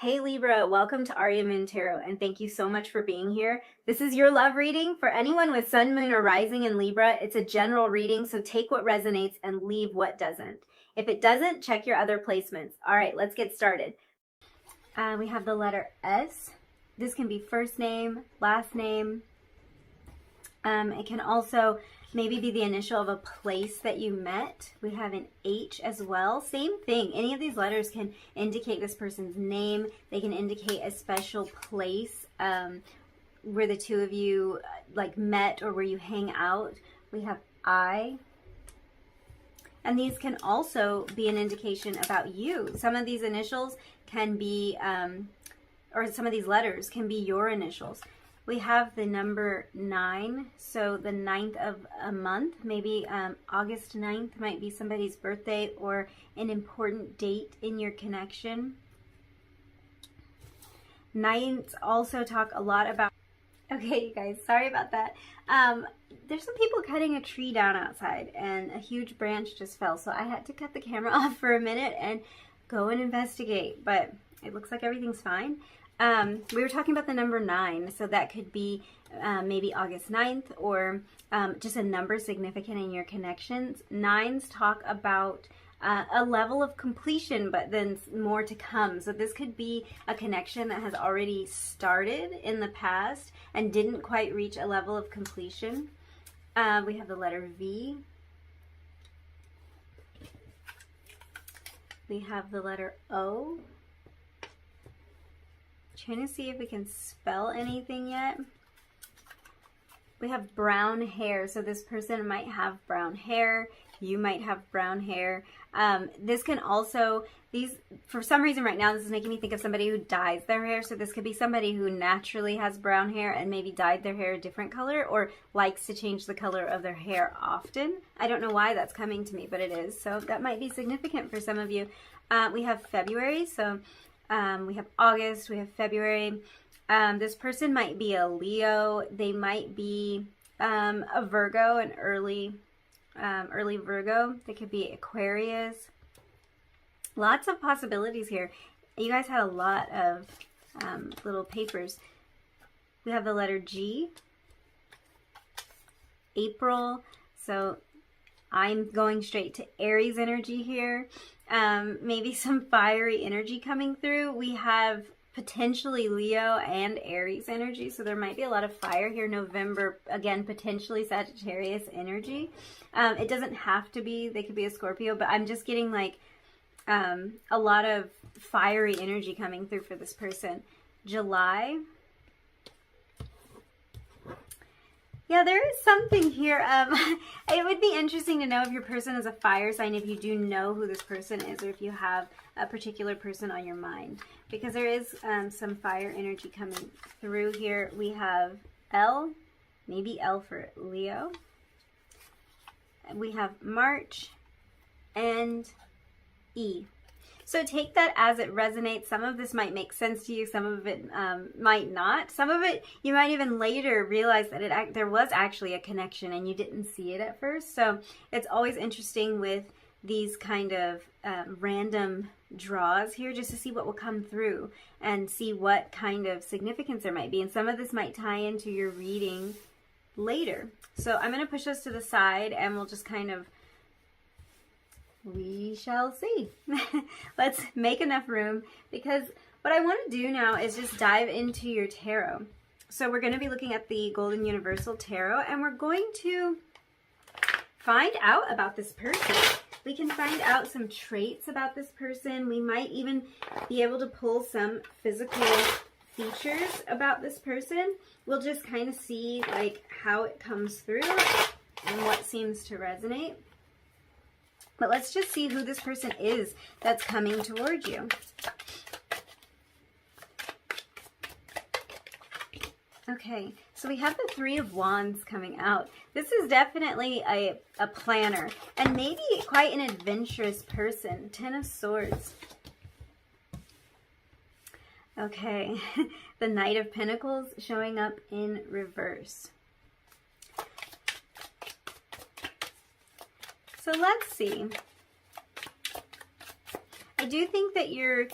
Hey Libra, welcome to Arya Moon Tarot, and thank you so much for being here. This is your love reading for anyone with Sun, Moon, or Rising in Libra. It's a general reading, so take what resonates and leave what doesn't. If it doesn't, check your other placements. All right, let's get started. We have the letter S. This can be first name, last name. It can also maybe be the initial of a place that you met. We have an H as well. Same thing. Any of these letters can indicate this person's name. They can indicate a special place where the two of you like met or where you hang out. We have I. And these can also be an indication about you. Some of these initials can be, or some of these letters can be your initials. We have the number 9, so the 9th of a month, maybe August 9th might be somebody's birthday or an important date in your connection. 9s also talk a lot about, okay you guys, sorry about that. There's some people cutting a tree down outside and a huge branch just fell, so I had to cut the camera off for a minute and go and investigate, but it looks like everything's fine. We were talking about the number 9, so that could be maybe August 9th or just a number significant in your connections. 9s talk about a level of completion, but then more to come. So this could be a connection that has already started in the past and didn't quite reach a level of completion. We have the letter V. We have the letter O. Trying to see if we can spell anything yet. We have brown hair, so this person might have brown hair. You might have brown hair. This can also, for some reason right now, this is making me think of somebody who dyes their hair. So this could be somebody who naturally has brown hair and maybe dyed their hair a different color or likes to change the color of their hair often. I don't know why that's coming to me, but it is. So that might be significant for some of you. We have February, so we have August, we have February. This person might be a Leo. They might be a Virgo, an early Virgo. They could be Aquarius. Lots of possibilities here. You guys had a lot of little papers. We have the letter G. April. So I'm going straight to Aries energy here. Maybe some fiery energy coming through. We have potentially Leo and Aries energy, so there might be a lot of fire here. November, again, potentially Sagittarius energy. It doesn't have to be, they could be a Scorpio, but I'm just getting like a lot of fiery energy coming through for this person. July. Yeah, there is something here. It would be interesting to know if your person is a fire sign, if you do know who this person is, or if you have a particular person on your mind. Because there is some fire energy coming through here. We have L, maybe L for Leo. We have March and E. So take that as it resonates. Some of this might make sense to you. Some of it might not. Some of it, you might even later realize that there was actually a connection and you didn't see it at first. So it's always interesting with these kind of random draws here just to see what will come through and see what kind of significance there might be. And some of this might tie into your reading later. So I'm going to push those to the side and we'll just kind of, we shall see. Let's make enough room because what I want to do now is just dive into your tarot. So we're going to be looking at the Golden Universal Tarot and we're going to find out about this person. We can find out some traits about this person. We might even be able to pull some physical features about this person. We'll just kind of see like how it comes through and what seems to resonate. But let's just see who this person is that's coming toward you. Okay, so we have the Three of Wands coming out. This is definitely a planner and maybe quite an adventurous person. Ten of Swords. Okay, the Knight of Pentacles showing up in reverse. So let's see. I do think that you're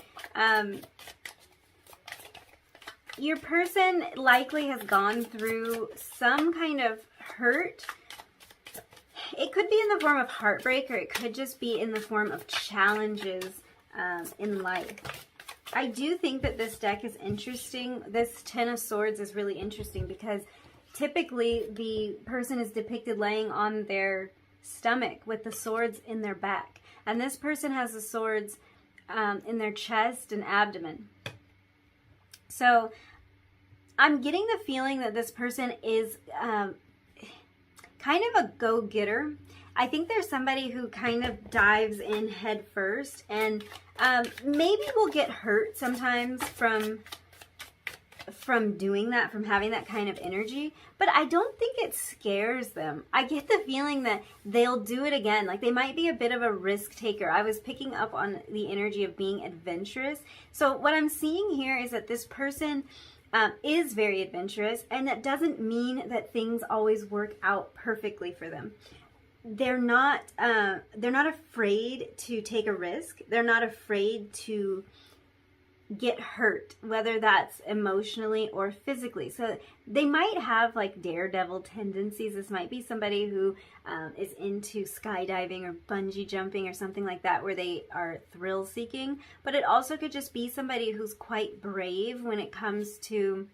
Your person likely has gone through some kind of hurt. It could be in the form of heartbreak, or it could just be in the form of challenges in life. I do think that this deck is interesting. This Ten of Swords is really interesting because typically the person is depicted laying on their stomach with the swords in their back. And this person has the swords in their chest and abdomen. So I'm getting the feeling that this person is kind of a go-getter. I think there's somebody who kind of dives in head first, and maybe will get hurt sometimes from doing that, from having that kind of energy, but I don't think it scares them. I get the feeling that they'll do it again. Like, they might be a bit of a risk taker. I was picking up on the energy of being adventurous. So what I'm seeing here is that this person is very adventurous, and that doesn't mean that things always work out perfectly for them. They're not afraid to take a risk. They're not afraid to get hurt, whether that's emotionally or physically. So they might have like daredevil tendencies. This might be somebody who is into skydiving or bungee jumping or something like that, where they are thrill seeking. But it also could just be somebody who's quite brave when it comes to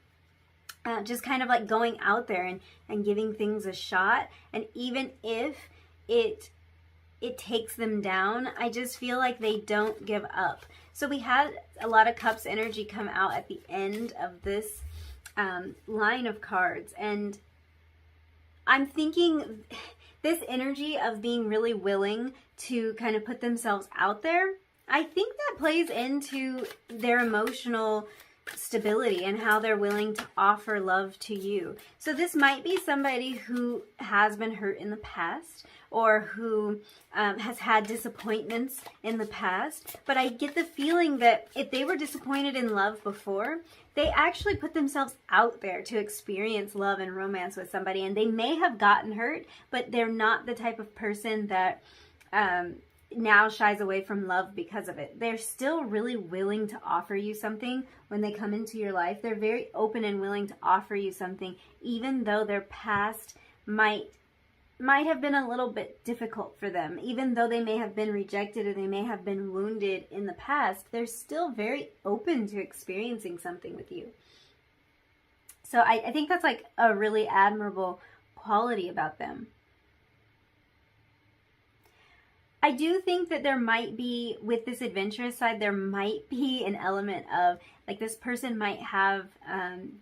just kind of like going out there and giving things a shot. And even if it takes them down, I just feel like they don't give up. So we had a lot of Cups energy come out at the end of this line of cards. And I'm thinking this energy of being really willing to kind of put themselves out there, I think that plays into their emotional stability and how they're willing to offer love to you. So this might be somebody who has been hurt in the past, or who has had disappointments in the past. But I get the feeling that if they were disappointed in love before, they actually put themselves out there to experience love and romance with somebody. And they may have gotten hurt, but they're not the type of person that now shies away from love because of it. They're still really willing to offer you something when they come into your life. They're very open and willing to offer you something, even though their past might have been a little bit difficult for them. Even though they may have been rejected or they may have been wounded in the past, they're still very open to experiencing something with you. So I think that's like a really admirable quality about them. I do think that there might be, with this adventurous side, there might be an element of, like, this person might have,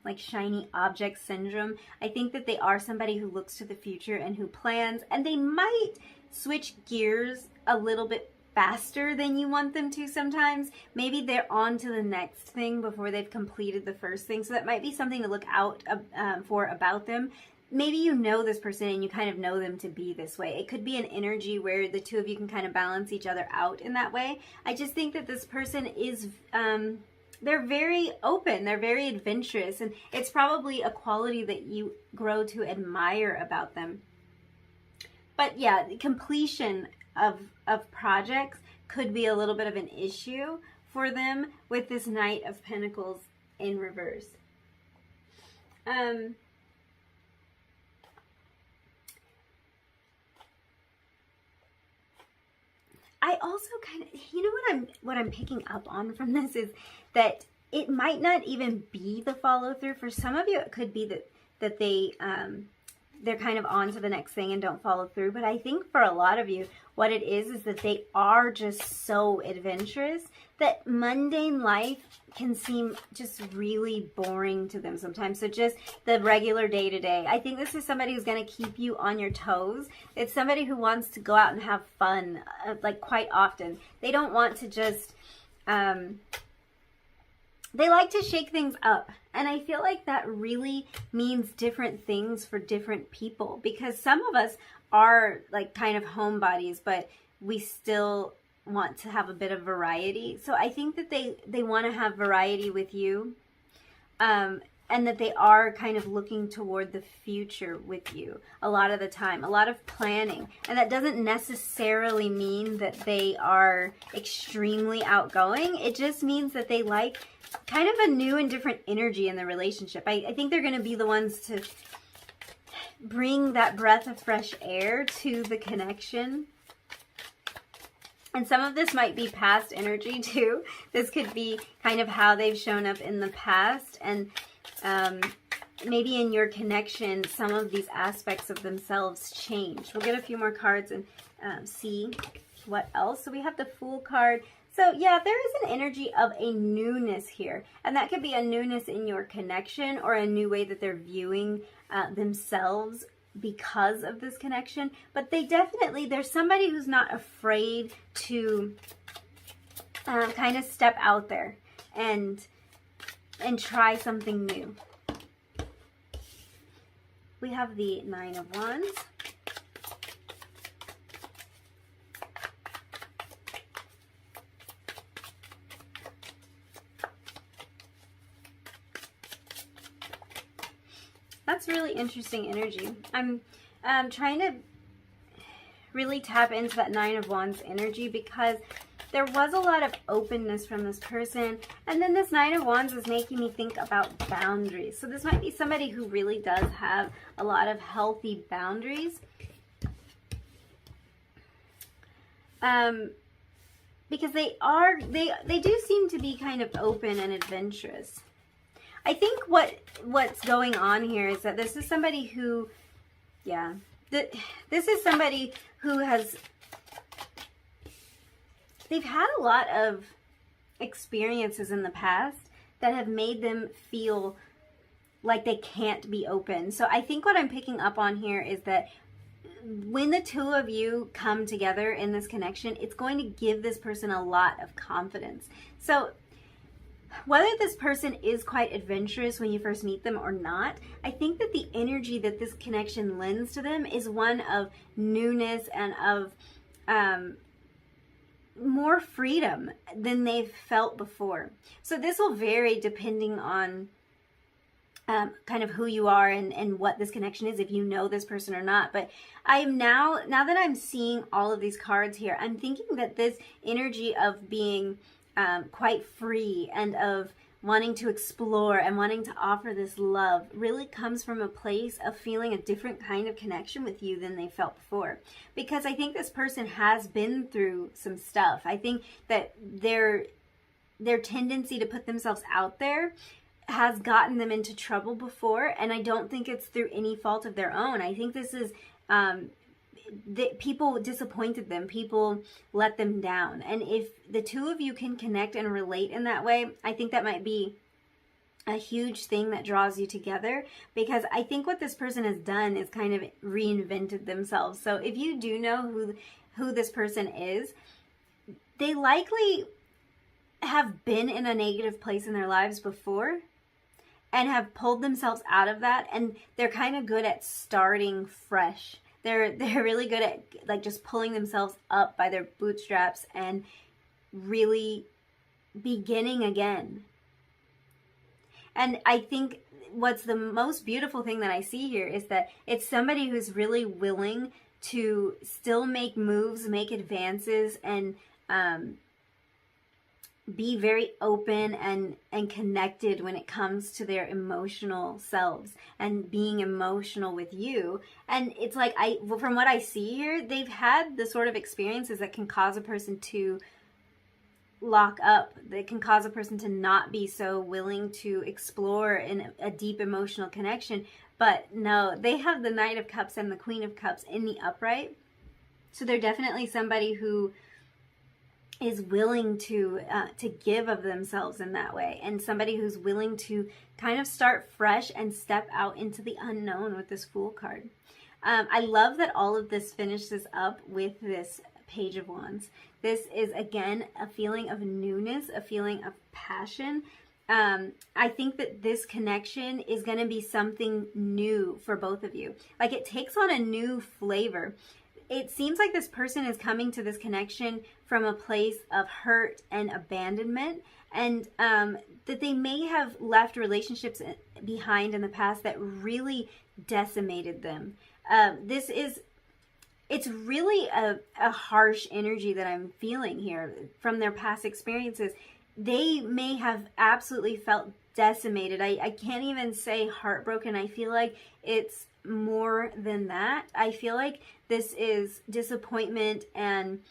like, shiny object syndrome. I think that they are somebody who looks to the future and who plans, and they might switch gears a little bit faster than you want them to sometimes. Maybe they're on to the next thing before they've completed the first thing. So that might be something to look out for about them. Maybe you know this person and you kind of know them to be this way. It could be an energy where the two of you can kind of balance each other out in that way. I just think that this person is, they're very open, they're very adventurous, and it's probably a quality that you grow to admire about them. But yeah, the completion of projects could be a little bit of an issue for them with this Knight of Pentacles in reverse. I also kind of, you know what I'm picking up on from this is that it might not even be the follow through. For some of you, it could be that they're kind of on to the next thing and don't follow through. But I think for a lot of you, what it is that they are just so adventurous that mundane life can seem just really boring to them sometimes. So just the regular day-to-day. I think this is somebody who's going to keep you on your toes. It's somebody who wants to go out and have fun, like, quite often. They don't want to just, they like to shake things up. And I feel like that really means different things for different people, because some of us are like kind of homebodies, but we still want to have a bit of variety. So I think that they want to have variety with you. And and that they are kind of looking toward the future with you a lot of the time, a lot of planning. And that doesn't necessarily mean that they are extremely outgoing. It just means that they like kind of a new and different energy in the relationship. I think they're going to be the ones to bring that breath of fresh air to the connection. And some of this might be past energy too. This could be kind of how they've shown up in the past. And maybe in your connection, some of these aspects of themselves change. We'll get a few more cards and see what else. So we have the Fool card. So yeah, there is an energy of a newness here. And that could be a newness in your connection or a new way that they're viewing themselves because of this connection. But they definitely, there's somebody who's not afraid to kind of step out there and try something new. We have the Nine of Wands. That's really interesting energy. I'm trying to really tap into that Nine of Wands energy because there was a lot of openness from this person. And then this Nine of Wands is making me think about boundaries. So this might be somebody who really does have a lot of healthy boundaries. Because they do seem to be kind of open and adventurous. I think what's going on here is that this is somebody who, yeah, this is somebody who has, they've had a lot of experiences in the past that have made them feel like they can't be open. So I think what I'm picking up on here is that when the two of you come together in this connection, it's going to give this person a lot of confidence. So whether this person is quite adventurous when you first meet them or not, I think that the energy that this connection lends to them is one of newness and of more freedom than they've felt before. So this will vary depending on kind of who you are and what this connection is, if you know this person or not. But I'm now that I'm seeing all of these cards here, I'm thinking that this energy of being quite free and of wanting to explore and wanting to offer this love really comes from a place of feeling a different kind of connection with you than they felt before. Because I think this person has been through some stuff. I think that their tendency to put themselves out there has gotten them into trouble before, and I don't think it's through any fault of their own. I think this is people disappointed them, people let them down. And if the two of you can connect and relate in that way, I think that might be a huge thing that draws you together, because I think what this person has done is kind of reinvented themselves. So if you do know who this person is, they likely have been in a negative place in their lives before and have pulled themselves out of that, and they're kind of good at starting fresh. They're really good at like just pulling themselves up by their bootstraps and really beginning again. And I think what's the most beautiful thing that I see here is that it's somebody who's really willing to still make moves, make advances, and be very open and connected when it comes to their emotional selves and being emotional with you. And it's like, from what I see here, they've had the sort of experiences that can cause a person to lock up, that can cause a person to not be so willing to explore in a deep emotional connection. But no, they have the Knight of Cups and the Queen of Cups in the upright. So they're definitely somebody who is willing to give of themselves in that way, and somebody who's willing to kind of start fresh and step out into the unknown with this Fool card. I love that all of this finishes up with this Page of Wands. This is, again, a feeling of newness, a feeling of passion. I think that this connection is going to be something new for both of you. Like, it takes on a new flavor. It seems like this person is coming to this connection from a place of hurt and abandonment. And that they may have left relationships behind in the past that really decimated them. It's really a harsh energy that I'm feeling here from their past experiences. They may have absolutely felt decimated. I can't even say heartbroken. I feel like it's more than that. I feel like this is disappointment and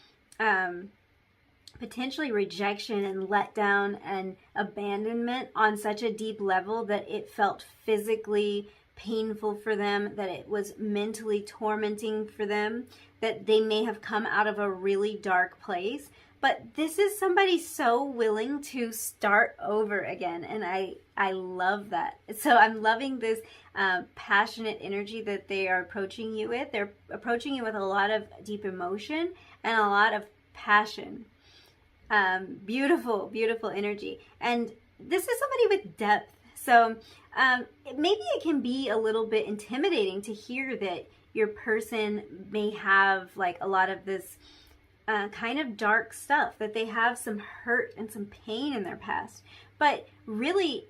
potentially rejection and letdown and abandonment on such a deep level that it felt physically painful for them, that it was mentally tormenting for them, that they may have come out of a really dark place. But this is somebody so willing to start over again, and I love that. So I'm loving this passionate energy that they are approaching you with. They're approaching you with a lot of deep emotion and a lot of passion. Beautiful, beautiful energy. And this is somebody with depth. So maybe it can be a little bit intimidating to hear that your person may have like a lot of this kind of dark stuff, that they have some hurt and some pain in their past. But really,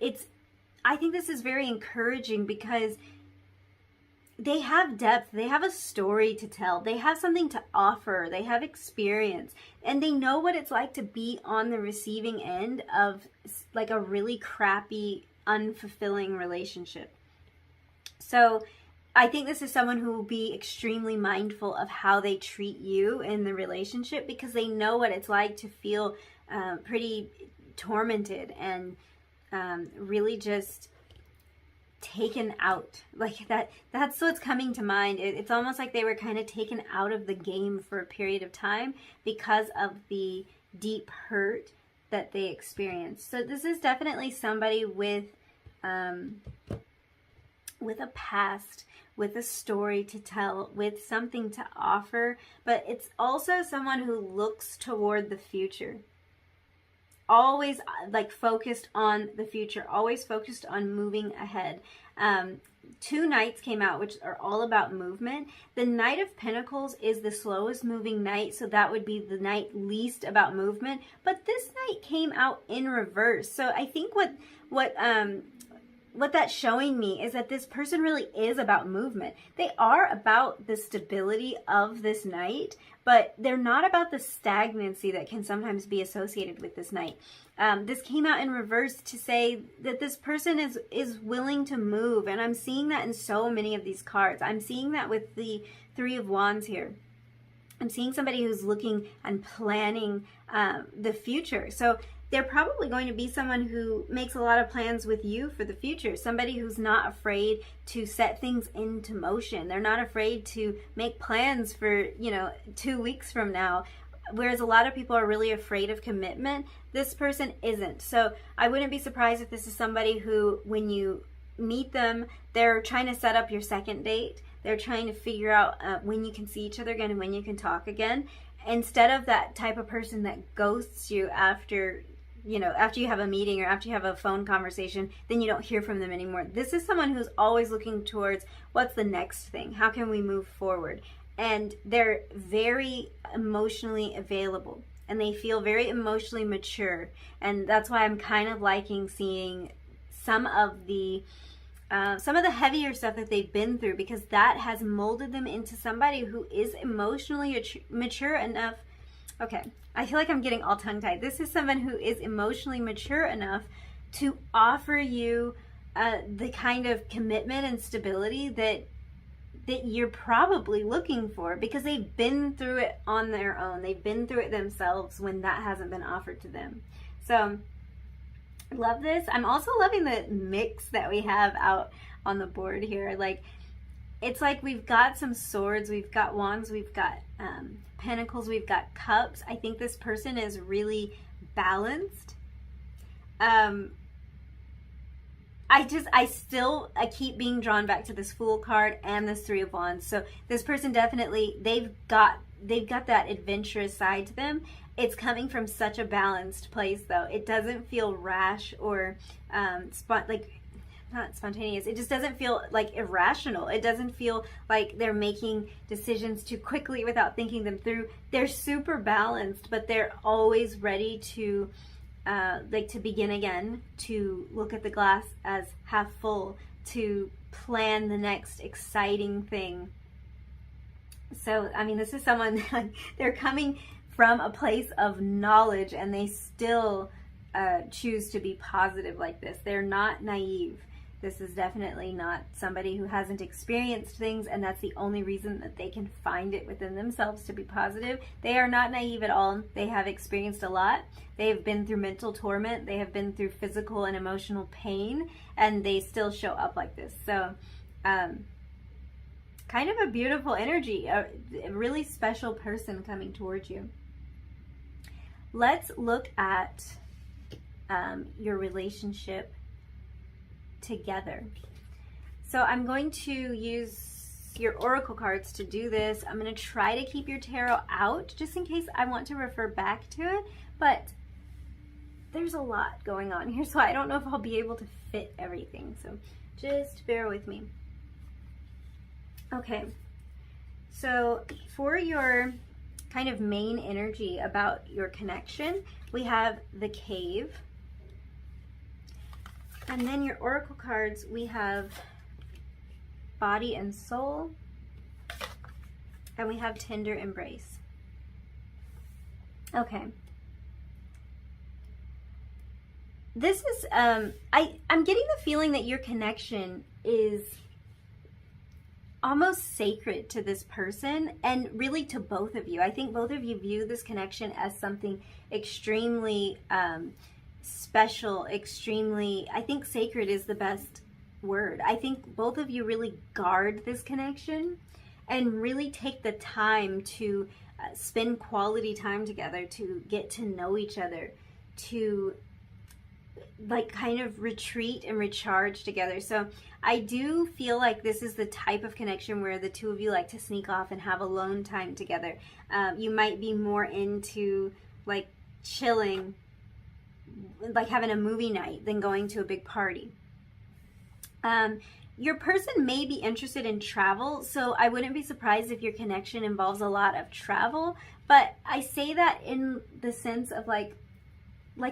I think this is very encouraging because they have depth, they have a story to tell, they have something to offer, they have experience, and they know what it's like to be on the receiving end of like a really crappy, unfulfilling relationship. So I think this is someone who will be extremely mindful of how they treat you in the relationship, because they know what it's like to feel pretty tormented and really just taken out. Like that's what's coming to mind. It's almost like they were kind of taken out of the game for a period of time because of the deep hurt that they experienced. So this is definitely somebody with a past, with a story to tell, with something to offer, but it's also someone who looks toward the future. Always like focused on the future, always focused on moving ahead. 2 Knights came out, which are all about movement. The Knight of Pentacles is the slowest moving knight, so that would be the knight least about movement. But this knight came out in reverse. So I think what that's showing me is that this person really is about movement. They are about the stability of this knight, but they're not about the stagnancy that can sometimes be associated with this knight. This came out in reverse to say that this person is willing to move, and I'm seeing that in so many of these cards. I'm seeing that with the 3 of Wands here. I'm seeing somebody who's looking and planning the future. So they're probably going to be someone who makes a lot of plans with you for the future. Somebody who's not afraid to set things into motion. They're not afraid to make plans for, 2 weeks from now. Whereas a lot of people are really afraid of commitment, this person isn't. So I wouldn't be surprised if this is somebody who, when you meet them, they're trying to set up your second date. They're trying to figure out when you can see each other again and when you can talk again. Instead of that type of person that ghosts you after you have a meeting or after you have a phone conversation, then you don't hear from them anymore. This is someone who's always looking towards what's the next thing? How can we move forward? And they're very emotionally available, and they feel very emotionally mature. And that's why I'm kind of liking seeing some of the heavier stuff that they've been through, because that has molded them into somebody who is emotionally mature enough. Okay, I feel like I'm getting all tongue-tied. This is someone who is emotionally mature enough to offer you the kind of commitment and stability that you're probably looking for, because they've been through it on their own. They've been through it themselves when that hasn't been offered to them. So, love this. I'm also loving the mix that we have out on the board here. Like, it's like we've got some swords, we've got wands, we've got pentacles, we've got cups. I think this person is really balanced. I keep being drawn back to this Fool card and this 3 of Wands. So this person definitely, they've got that adventurous side to them. It's coming from such a balanced place, though. It doesn't feel rash or not spontaneous. It just doesn't feel like irrational. It doesn't feel like they're making decisions too quickly without thinking them through. They're super balanced, but they're always ready to like to begin again, to look at the glass as half full, to plan the next exciting thing. So, I mean, this is someone, they're coming from a place of knowledge and they still choose to be positive like this. They're not naive. This is definitely not somebody who hasn't experienced things, and that's the only reason that they can find it within themselves to be positive. They are not naive at all. They have experienced a lot. They have been through mental torment. They have been through physical and emotional pain, and they still show up like this. So, kind of a beautiful energy, a really special person coming towards you. Let's look at your relationship together. So I'm going to use your oracle cards to do this. I'm going to try to keep your tarot out just in case I want to refer back to it, but there's a lot going on here, so I don't know if I'll be able to fit everything, so just bear with me. Okay, so for your kind of main energy about your connection, we have the Cave. And then your oracle cards, we have Body and Soul, and we have Tender Embrace. Okay. This is, I'm getting the feeling that your connection is almost sacred to this person, and really to both of you. I think both of you view this connection as something extremely special, extremely, I think sacred is the best word. I think both of you really guard this connection and really take the time to spend quality time together, to get to know each other, to like kind of retreat and recharge together. So I do feel like this is the type of connection where the two of you like to sneak off and have alone time together. You might be more into like chilling, like having a movie night, than going to a big party. Your person may be interested in travel, so I wouldn't be surprised if your connection involves a lot of travel, but I say that in the sense of like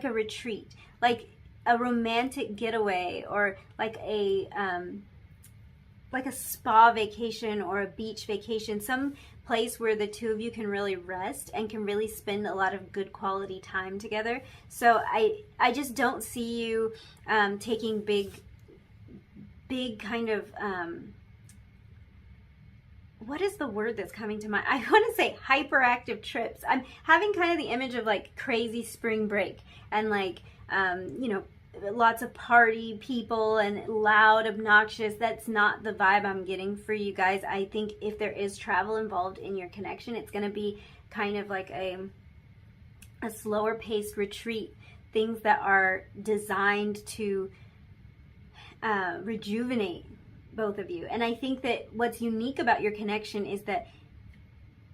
a retreat, like a romantic getaway, or like a spa vacation or a beach vacation, some place where the two of you can really rest and can really spend a lot of good quality time together. So I just don't see you taking big kind of what is the word that's coming to mind? I want to say hyperactive trips. I'm having kind of the image of like crazy spring break and like you know, lots of party people and loud, obnoxious. That's not the vibe I'm getting for you guys. I think if there is travel involved in your connection, it's going to be kind of like a slower paced retreat, things that are designed to rejuvenate both of you. And I think that what's unique about your connection is that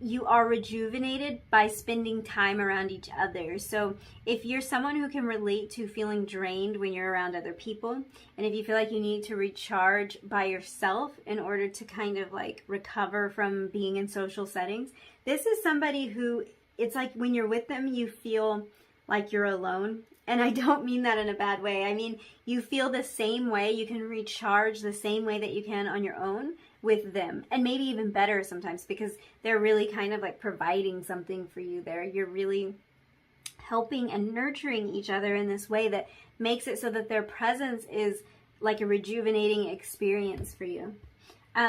you are rejuvenated by spending time around each other. So if you're someone who can relate to feeling drained when you're around other people, and if you feel like you need to recharge by yourself in order to kind of like recover from being in social settings, this is somebody who, it's like when you're with them, you feel like you're alone. And I don't mean that in a bad way. I mean, you feel the same way. You can recharge the same way that you can on your own with them, and maybe even better sometimes, because they're really kind of like providing something for you there. You're really helping and nurturing each other in this way that makes it so that their presence is like a rejuvenating experience for you.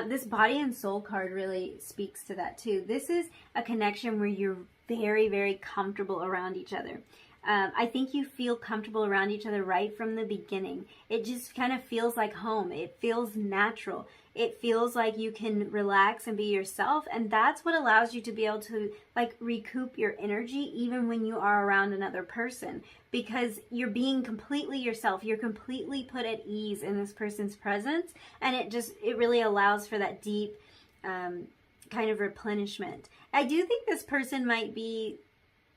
This Body and Soul card really speaks to that too. This is a connection where you're very, very comfortable around each other. I think you feel comfortable around each other right from the beginning. It just kind of feels like home. It feels natural. It feels like you can relax and be yourself, and that's what allows you to be able to like recoup your energy even when you are around another person, because you're being completely yourself. You're completely put at ease in this person's presence, and it really allows for that deep kind of replenishment. I do think this person might be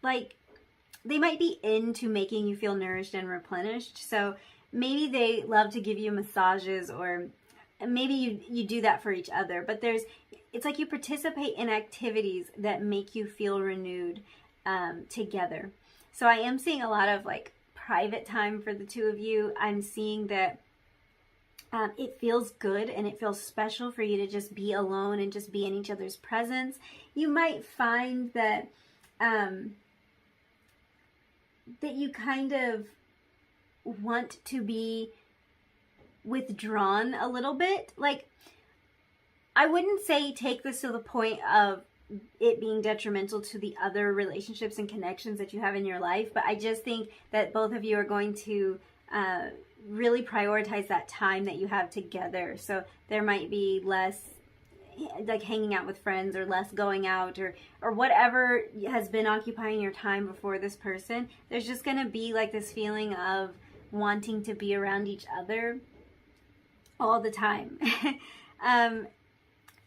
like, they might be into making you feel nourished and replenished. So maybe they love to give you massages, or maybe you do that for each other. But it's like you participate in activities that make you feel renewed together. So I am seeing a lot of like private time for the two of you. I'm seeing that it feels good and it feels special for you to just be alone and just be in each other's presence. You might find that that you kind of want to be withdrawn a little bit. Like, I wouldn't say take this to the point of it being detrimental to the other relationships and connections that you have in your life, but I just think that both of you are going to really prioritize that time that you have together. So there might be less like hanging out with friends, or less going out, or whatever has been occupying your time before this person. There's just going to be like this feeling of wanting to be around each other all the time.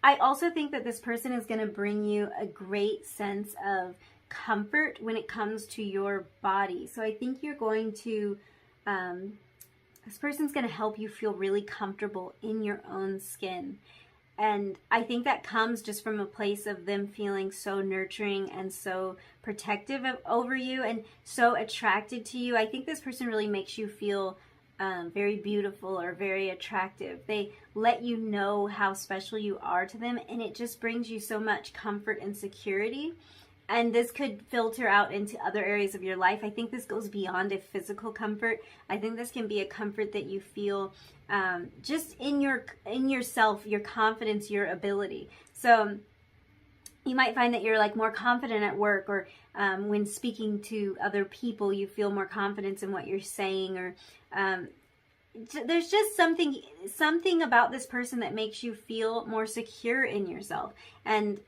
I also think that this person is going to bring you a great sense of comfort when it comes to your body. So I think you're going to, this person's going to help you feel really comfortable in your own skin. And I think that comes just from a place of them feeling so nurturing and so protective over you and so attracted to you. I think this person really makes you feel very beautiful or very attractive. They let you know how special you are to them, and it just brings you so much comfort and security. And this could filter out into other areas of your life. I think this goes beyond a physical comfort. I think this can be a comfort that you feel just in yourself, your confidence, your ability. So you might find that you're like more confident at work, or when speaking to other people, you feel more confidence in what you're saying, or there's just something about this person that makes you feel more secure in yourself. And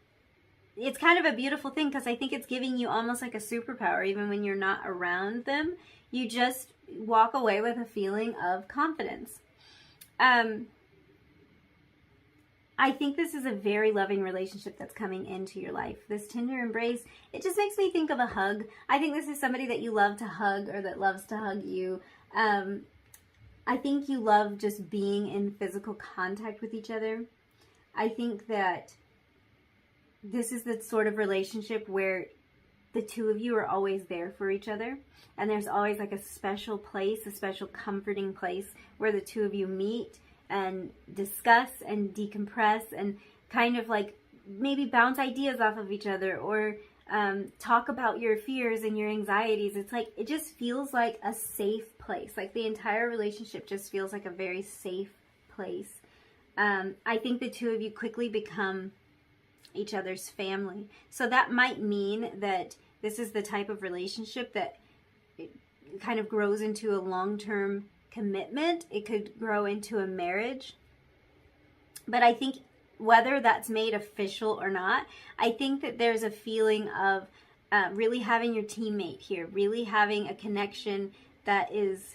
it's kind of a beautiful thing, because I think it's giving you almost like a superpower. Even when you're not around them, you just walk away with a feeling of confidence. I think this is a very loving relationship that's coming into your life. This tender embrace, it just makes me think of a hug. I think this is somebody that you love to hug, or that loves to hug you. I think you love just being in physical contact with each other. I think that this is the sort of relationship where the two of you are always there for each other. And there's always like a special place, a special comforting place where the two of you meet and discuss and decompress and kind of like maybe bounce ideas off of each other, or talk about your fears and your anxieties. It's like, it just feels like a safe place. Like the entire relationship just feels like a very safe place. I think the two of you quickly become each other's family. So that might mean that this is the type of relationship that it kind of grows into a long-term commitment. It could grow into a marriage. But I think whether that's made official or not, I think that there's a feeling of really having your teammate here, really having a connection that is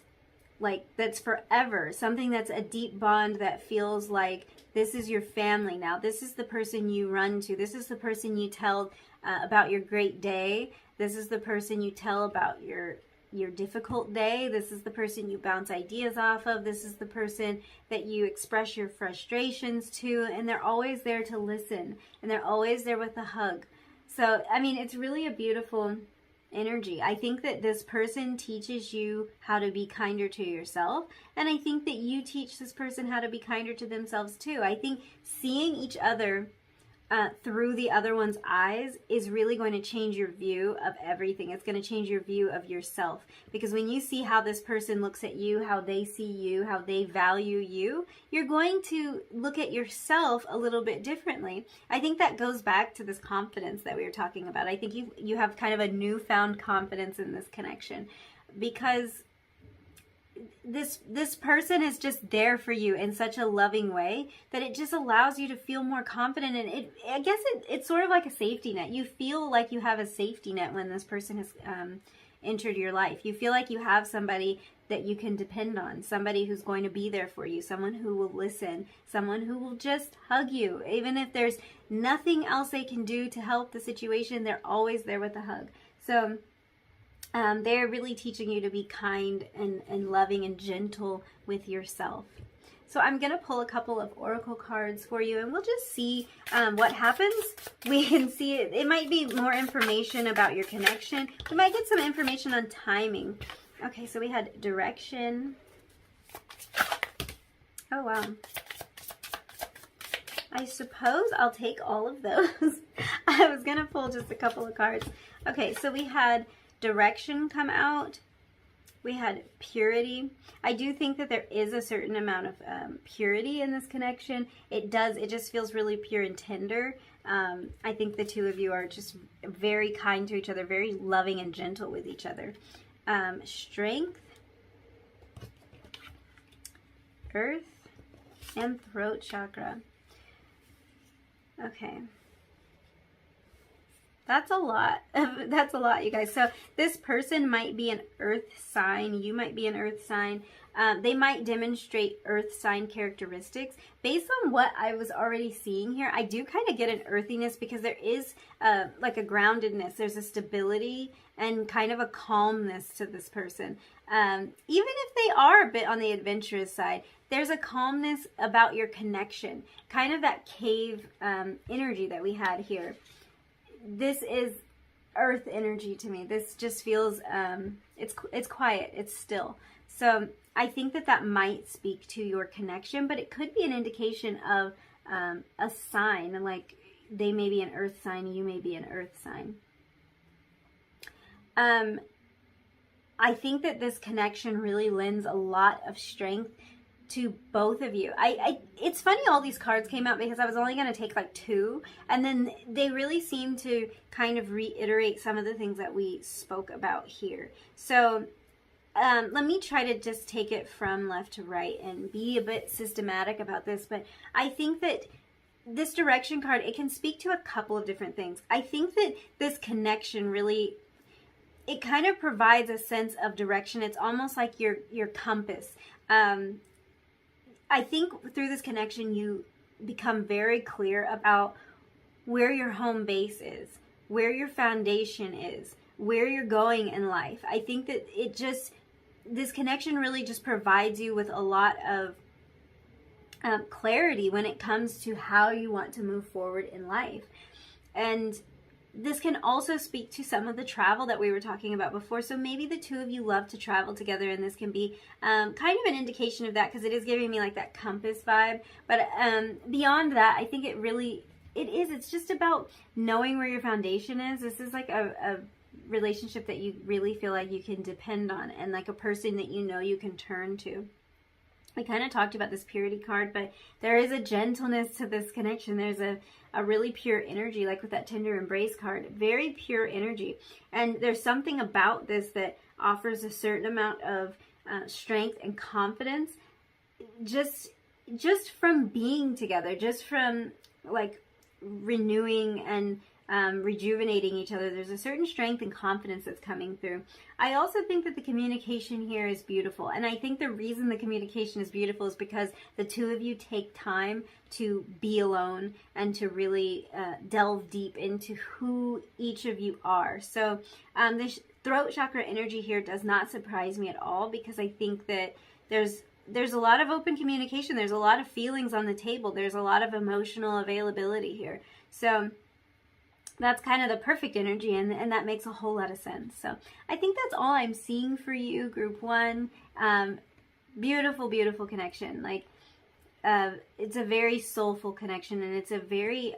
like, that's forever, something that's a deep bond that feels like this is your family now. This is the person you run to. This is the person you tell about your great day. This is the person you tell about your difficult day. This is the person you bounce ideas off of. This is the person that you express your frustrations to, and they're always there to listen, and they're always there with a hug. So, I mean, it's really a beautiful energy. I think that this person teaches you how to be kinder to yourself, and I think that you teach this person how to be kinder to themselves too. I think seeing each other through the other one's eyes is really going to change your view of everything. It's going to change your view of yourself, because when you see how this person looks at you, how they see you, how they value you, you're going to look at yourself a little bit differently. I think that goes back to this confidence that we were talking about. I think you have kind of a newfound confidence in this connection, because this person is just there for you in such a loving way that it just allows you to feel more confident. And I guess it's sort of like a safety net. You feel like you have a safety net when this person has entered your life. You feel like you have somebody that you can depend on, somebody who's going to be there for you, someone who will listen, someone who will just hug you. Even if there's nothing else they can do to help the situation, they're always there with a hug. So they're really teaching you to be kind and loving and gentle with yourself. So I'm going to pull a couple of oracle cards for you, and we'll just see what happens. We can see it might be more information about your connection. We might get some information on timing Okay, so we had direction. Oh, wow. I suppose I'll take all of those. I was going to pull just a couple of cards. Okay, so we had direction come out. We had purity. I do think that there is a certain amount of purity in this connection. It just feels really pure and tender. I think the two of you are just very kind to each other, very loving and gentle with each other. Strength, earth, and throat chakra. Okay. That's a lot. That's a lot, you guys. So this person might be an earth sign. You might be an earth sign. They might demonstrate earth sign characteristics. Based on what I was already seeing here, I do kind of get an earthiness because there is like a groundedness. There's a stability and kind of a calmness to this person. Even if they are a bit on the adventurous side, there's a calmness about your connection. Kind of that cave energy that we had here. This is earth energy to me. This just feels, it's quiet, it's still. So I think that that might speak to your connection, but it could be an indication of a sign, like they may be an earth sign, you may be an earth sign. I think that this connection really lends a lot of strength to both of you. It's funny all these cards came out because I was only going to take like 2, and then they really seem to kind of reiterate some of the things that we spoke about here. So let me try to just take it from left to right and be a bit systematic about this. But I think that this direction card, it can speak to a couple of different things. I think that this connection really, it kind of provides a sense of direction. It's almost like your compass. I think through this connection, you become very clear about where your home base is, where your foundation is, where you're going in life. I think that this connection really just provides you with a lot of clarity when it comes to how you want to move forward in life. And this can also speak to some of the travel that we were talking about before. So maybe the two of you love to travel together, and this can be kind of an indication of that, because it is giving me like that compass vibe. But beyond that, I think it's just about knowing where your foundation is. This is like a relationship that you really feel like you can depend on, and like a person that you know you can turn to. We kind of talked about this purity card, but there is a gentleness to this connection. There's a really pure energy, like with that tender embrace card, very pure energy. And there's something about this that offers a certain amount of strength and confidence just from being together, just from like renewing and rejuvenating each other. There's a certain strength and confidence that's coming through. I also think that the communication here is beautiful, and I think the reason the communication is beautiful is because the two of you take time to be alone and to really delve deep into who each of you are. So this throat chakra energy here does not surprise me at all, because I think that there's a lot of open communication. There's a lot of feelings on the table. There's a lot of emotional availability here. So that's kind of the perfect energy, and that makes a whole lot of sense. So I think that's all I'm seeing for you, group 1. Beautiful, beautiful connection. Like, it's a very soulful connection, and it's a very,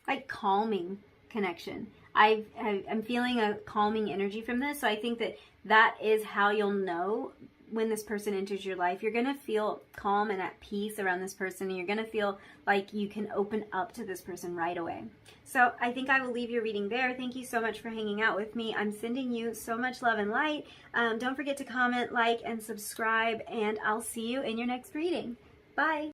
like, calming connection. I'm feeling a calming energy from this, so I think that is how you'll know when this person enters your life. You're going to feel calm and at peace around this person, and you're going to feel like you can open up to this person right away. So I think I will leave your reading there. Thank you so much for hanging out with me. I'm sending you so much love and light. Don't forget to comment, like, and subscribe, and I'll see you in your next reading. Bye.